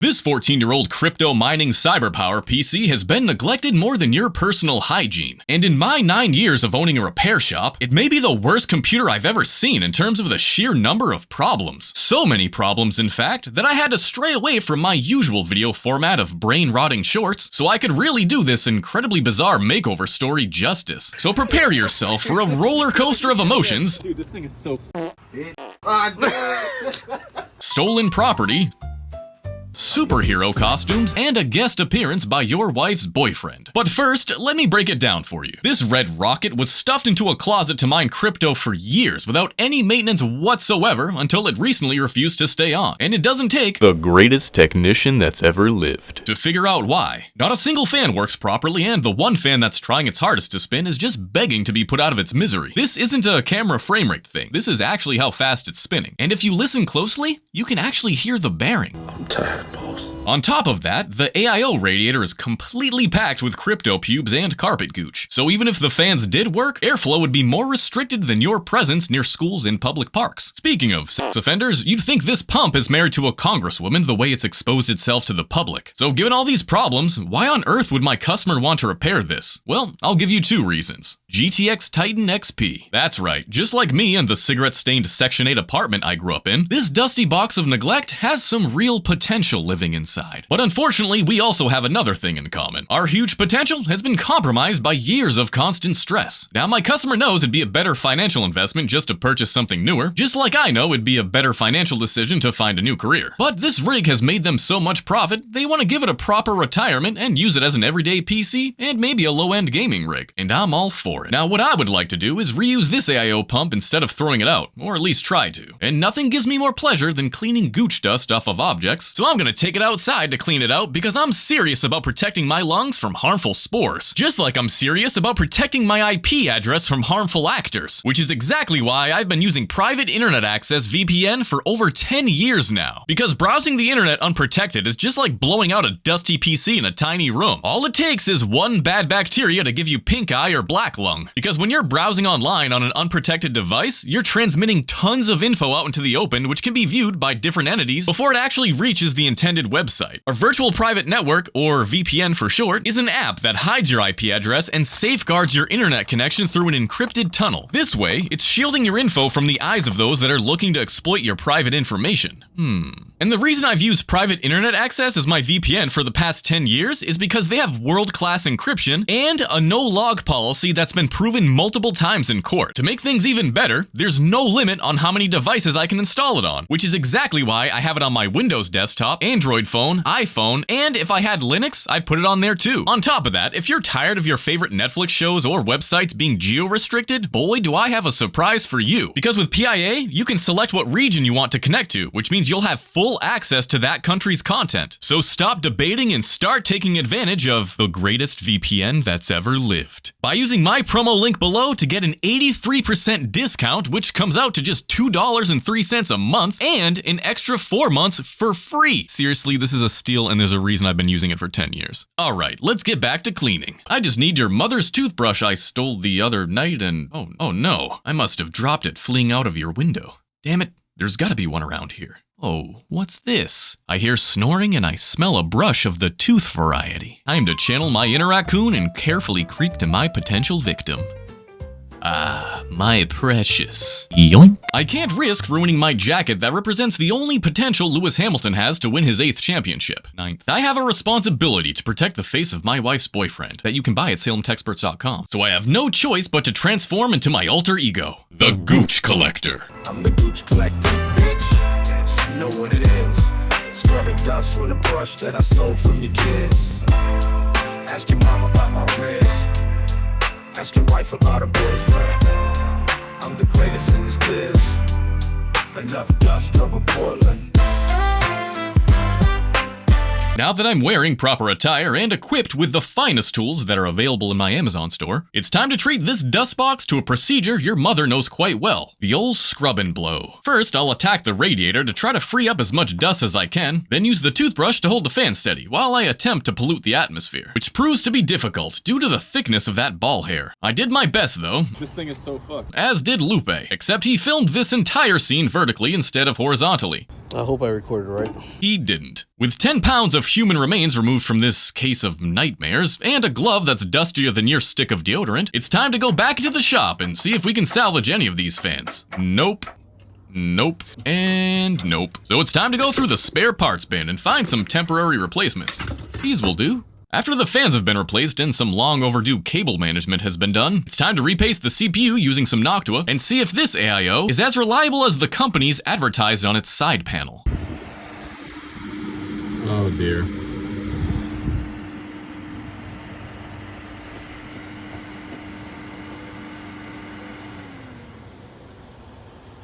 This 14-year-old crypto mining cyberpower PC has been neglected more than your personal hygiene. And in my 9 years of owning a repair shop, it may be the worst computer I've ever seen in terms of the sheer number of problems. So many problems, in fact, that I had to stray away from my usual video format of brain-rotting shorts so I could really do this incredibly bizarre makeover story justice. So prepare yourself for a roller coaster of emotions. Dude, this thing is so Stolen property, superhero costumes, and a guest appearance by your wife's boyfriend. But first, let me break it down for you. This red rocket was stuffed into a closet to mine crypto for years without any maintenance whatsoever until it recently refused to stay on. And it doesn't take the greatest technician that's ever lived to figure out why. Not a single fan works properly, and the one fan that's trying its hardest to spin is just begging to be put out of its misery. This isn't a camera frame rate thing. This is actually how fast it's spinning. And if you listen closely, you can actually hear the bearing. I'm tired, boss. On top of that, the AIO radiator is completely packed with crypto pubes and carpet gooch. So even if the fans did work, airflow would be more restricted than your presence near schools and public parks. Speaking of sex offenders, you'd think this pump is married to a congresswoman the way it's exposed itself to the public. So given all these problems, why on earth would my customer want to repair this? Well, I'll give you two reasons. GTX Titan XP. That's right, just like me and the cigarette-stained Section 8 apartment I grew up in, this dusty box of neglect has some real potential living inside. But unfortunately, we also have another thing in common. Our huge potential has been compromised by years of constant stress. Now, my customer knows it'd be a better financial investment just to purchase something newer, just like I know it'd be a better financial decision to find a new career. But this rig has made them so much profit, they want to give it a proper retirement and use it as an everyday PC and maybe a low-end gaming rig. And I'm all for it. Now, what I would like to do is reuse this AIO pump instead of throwing it out, or at least try to. And nothing gives me more pleasure than cleaning gooch dust off of objects, so I'm gonna take it outside to clean it out because I'm serious about protecting my lungs from harmful spores. Just like I'm serious about protecting my IP address from harmful actors, which is exactly why I've been using private internet access VPN for over 10 years now. Because browsing the internet unprotected is just like blowing out a dusty PC in a tiny room. All it takes is one bad bacteria to give you pink eye or black lung. Because when you're browsing online on an unprotected device, you're transmitting tons of info out into the open which can be viewed by different entities before it actually reaches the intended website. A virtual private network, or VPN for short, is an app that hides your IP address and safeguards your internet connection through an encrypted tunnel. This way, it's shielding your info from the eyes of those that are looking to exploit your private information. And the reason I've used private internet access as my VPN for the past 10 years is because they have world-class encryption and a no-log policy that's been proven multiple times in court. To make things even better, there's no limit on how many devices I can install it on, which is exactly why I have it on my Windows desktop, Android phone, iPhone, and if I had Linux, I'd put it on there too. On top of that, if you're tired of your favorite Netflix shows or websites being geo-restricted, boy do I have a surprise for you. Because with PIA, you can select what region you want to connect to, which means you'll have full access to that country's content. So stop debating and start taking advantage of the greatest VPN that's ever lived. By using my promo link below to get an 83% discount, which comes out to just $2.03 a month, and an extra 4 months for free. Seriously, this is a steal and there's a reason I've been using it for 10 years. Alright, let's get back to cleaning. I just need your mother's toothbrush I stole the other night and oh no, I must have dropped it fleeing out of your window. Damn it, there's gotta be one around here. Oh, what's this? I hear snoring and I smell a brush of the tooth variety. Time to channel my inner raccoon and carefully creep to my potential victim. Ah, my precious. Yoink. I can't risk ruining my jacket that represents the only potential Lewis Hamilton has to win his 8th championship. 9th. I have a responsibility to protect the face of my wife's boyfriend that you can buy at SalemTechSperts.com. So I have no choice but to transform into my alter ego, the Gooch Collector. I'm the Gooch Collector, bitch. You know what it is. Scrubbing dust with a brush that I stole from your kids. Ask your mom about my wrist. Ask your wife about her boyfriend. I'm the greatest in this biz. Enough dust over Portland. Now that I'm wearing proper attire and equipped with the finest tools that are available in my Amazon store, it's time to treat this dust box to a procedure your mother knows quite well, the old scrub and blow. First, I'll attack the radiator to try to free up as much dust as I can, then use the toothbrush to hold the fan steady while I attempt to pollute the atmosphere, which proves to be difficult due to the thickness of that ball hair. I did my best though. This thing is so fucked. As did Lupe, except he filmed this entire scene vertically instead of horizontally. I hope I recorded right. He didn't. With 10 pounds of human remains removed from this case of nightmares, and a glove that's dustier than your stick of deodorant, it's time to go back into the shop and see if we can salvage any of these fans. Nope. Nope. And nope. So it's time to go through the spare parts bin and find some temporary replacements. These will do. After the fans have been replaced and some long overdue cable management has been done, it's time to repaste the CPU using some Noctua and see if this AIO is as reliable as the company's advertised on its side panel. Oh dear.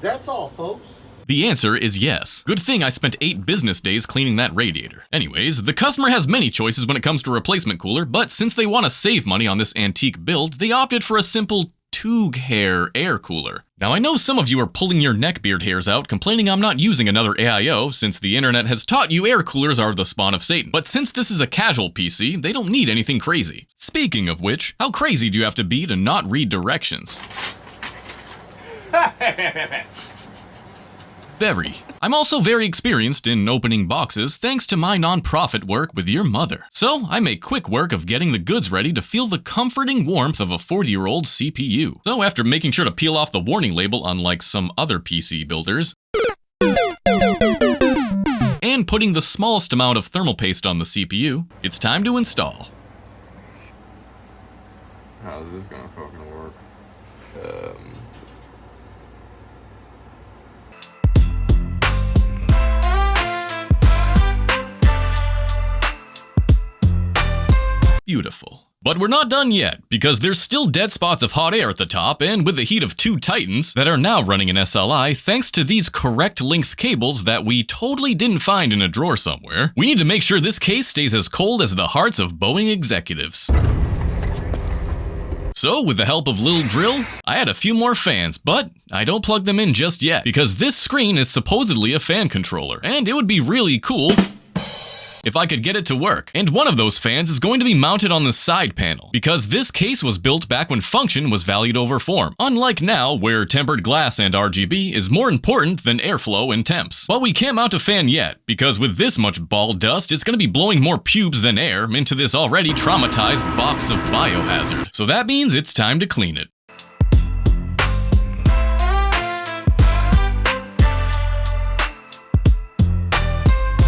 That's all, folks. The answer is yes. Good thing I spent 8 business days cleaning that radiator. Anyways, the customer has many choices when it comes to replacement cooler, but since they want to save money on this antique build, they opted for a simple Tug hair air cooler. Now I know some of you are pulling your neckbeard hairs out complaining I'm not using another AIO since the internet has taught you air coolers are the spawn of Satan. But since this is a casual PC, they don't need anything crazy. Speaking of which, how crazy do you have to be to not read directions? Very. I'm also very experienced in opening boxes thanks to my non-profit work with your mother. So I make quick work of getting the goods ready to feel the comforting warmth of a 40-year-old CPU. So after making sure to peel off the warning label unlike some other PC builders, and putting the smallest amount of thermal paste on the CPU, it's time to install. How's this gonna fucking work? Beautiful. But we're not done yet, because there's still dead spots of hot air at the top, and with the heat of 2 Titans that are now running an SLI thanks to these correct length cables that we totally didn't find in a drawer somewhere, we need to make sure this case stays as cold as the hearts of Boeing executives. So, with the help of Lil Drill, I had a few more fans, but I don't plug them in just yet, because this screen is supposedly a fan controller, and it would be really cool if I could get it to work. And one of those fans is going to be mounted on the side panel, because this case was built back when function was valued over form, unlike now where tempered glass and RGB is more important than airflow and temps. But we can't mount a fan yet, because with this much ball dust, it's going to be blowing more pubes than air into this already traumatized box of biohazard. So that means it's time to clean it.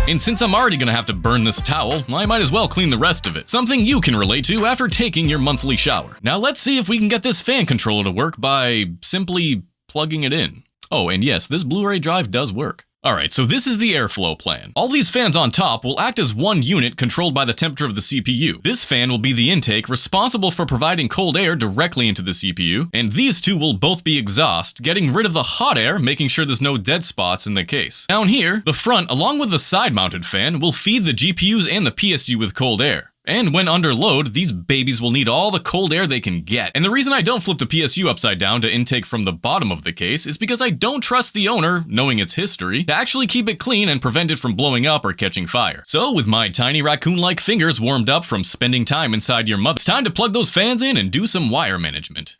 And since I'm already gonna have to burn this towel, I might as well clean the rest of it. Something you can relate to after taking your monthly shower. Now let's see if we can get this fan controller to work by simply plugging it in. Oh, and yes, this Blu-ray drive does work. Alright, so this is the airflow plan. All these fans on top will act as one unit controlled by the temperature of the CPU. This fan will be the intake responsible for providing cold air directly into the CPU, and these two will both be exhaust, getting rid of the hot air, making sure there's no dead spots in the case. Down here, the front, along with the side-mounted fan, will feed the GPUs and the PSU with cold air. And when under load, these babies will need all the cold air they can get. And the reason I don't flip the PSU upside down to intake from the bottom of the case is because I don't trust the owner, knowing its history, to actually keep it clean and prevent it from blowing up or catching fire. So with my tiny raccoon-like fingers warmed up from spending time inside your mother, it's time to plug those fans in and do some wire management.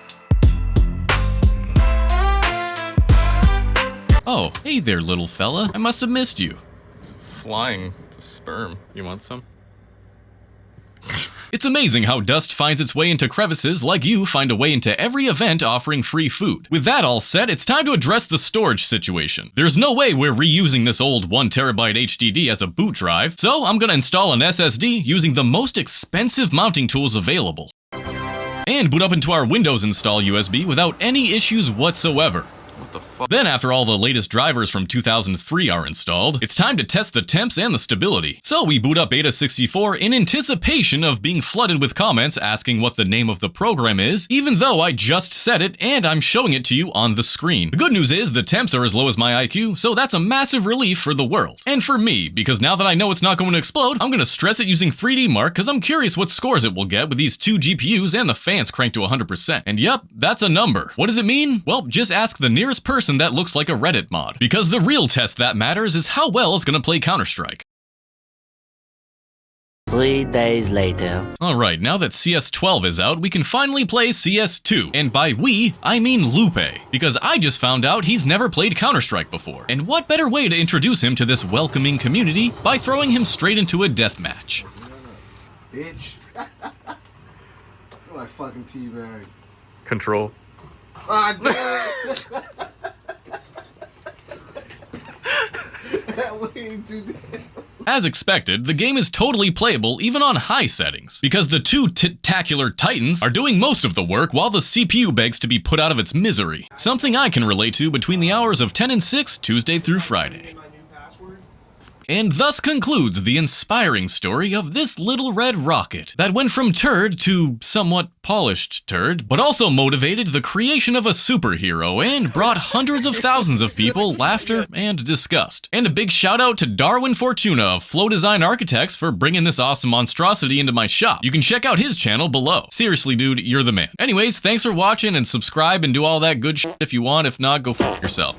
Oh, hey there, little fella. I must have missed you. It's flying. It's a sperm. You want some? It's amazing how dust finds its way into crevices like you find a way into every event offering free food. With that all said, it's time to address the storage situation. There's no way we're reusing this old 1TB HDD as a boot drive, so I'm gonna install an SSD using the most expensive mounting tools available. And boot up into our Windows install USB without any issues whatsoever. What the fuck? Then after all the latest drivers from 2003 are installed, it's time to test the temps and the stability. So we boot up Beta64 in anticipation of being flooded with comments asking what the name of the program is, even though I just said it and I'm showing it to you on the screen. The good news is the temps are as low as my IQ, so that's a massive relief for the world. And for me, because now that I know it's not going to explode, I'm going to stress it using 3D Mark because I'm curious what scores it will get with these 2 GPUs and the fans cranked to 100%. And yep, that's a number. What does it mean? Well, just ask the nearest person that looks like a Reddit mod. Because the real test that matters is how well it's gonna play Counter-Strike. 3 days later. Alright, now that CS12 is out, we can finally play CS2. And by we, I mean Lupe. Because I just found out he's never played Counter-Strike before. And what better way to introduce him to this welcoming community by throwing him straight into a deathmatch. Bitch. Oh, I fucking teabag. Control. Ah, damn. That way ain't too damn. As expected, the game is totally playable even on high settings, because the two tit-tacular titans are doing most of the work while the CPU begs to be put out of its misery. Something I can relate to between the hours of 10 and 6, Tuesday through Friday. And thus concludes the inspiring story of this little red rocket that went from turd to somewhat polished turd, but also motivated the creation of a superhero and brought hundreds of thousands of people laughter and disgust. And a big shout out to Darwin Fortuna of Flow Design Architects for bringing this awesome monstrosity into my shop. You can check out his channel below. Seriously, dude, you're the man. Anyways, thanks for watching and subscribe and do all that good shit if you want. If not, go f*** yourself.